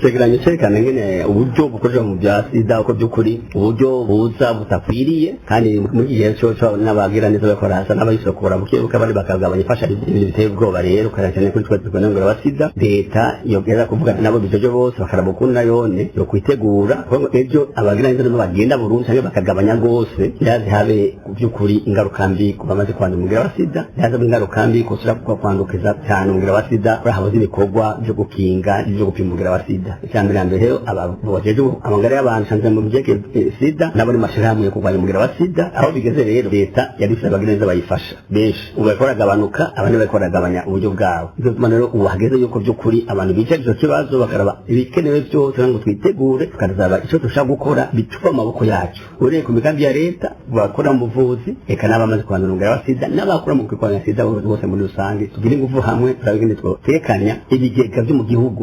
cegeranyo cerekana ngene uburyo bukorera mu bya sida uko by'ukuri uburyo buza butakwiriye kandi mu gihe cyo n'abagira neza bakora hasa n'abayisokora bukebuka bari bakagabanya ifasha ibintu biteye ubwoba rero kandi kuri twe twonengera wa sida leta yogera kuvuga nabo bijojo bose bakarabukunda yone yo kwitegura kuko ejo abagira neza bagenda burundu cyangwa bakagabanya gose yazi habe by'ukuri ingaruka mbi kubamaze kwandura umugira wa sida yazi ingaruka mbi kusura kwandukiza cyane umugira wa sida bahabuze ibikorwa byo gukinga byo gupima umugira wa sida cyambere rero abajeje amagara y'abantu sanze mu byeke sida nabo ni mashirahamwe yo kurwanya umugira wa sida aho bigeze rero leta yabise abagira neza bayifasha benshi ubakora gabanuka abandi bakora gabanya uburyo bwabo byo tuma rero ubahageze yuko by'ukuri abantu bicaje cyo kibazo bakaraba ibikenewe byose ngo twitegure tukazaba icyo dushaka gukora bituva amaboko yacu ure ku migambi ya leta bakora mu buvuzi eka n'abamaze kwandura umugira wa sida n'abakora mu kurwanya sida bose muri rusange tugira ingufu hamwe turabigende tekanya ibigega byo mu gihugu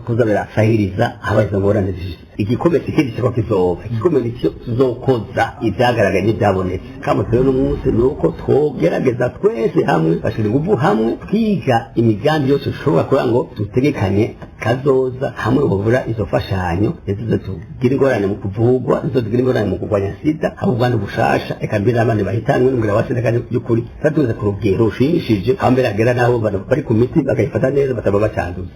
kuzabera sahiriza habaye ngorane igikombe kikindi cyo kizoba igikombe cyo tuzokoza ibyagaragaye n'ibyabonetse kama rero n'umunsi nuko twogerageza twese hamwe bashira ingufu hamwe twiga imigambi yose ushobora kugira ngo dutegekanye kazoza hamwe bubura izo fashanyo yazize tugira ingorane mu kuvugwa izo tugira ingorane mu kurwanya sida aho Rwanda bushasha eka mbere abandi bahitanwe n'umugira wa sida kandi by'ukuri tatuze ku rugero rushimishije hambere agera naho bari ku miti bagayifata neza bataba bacyanduza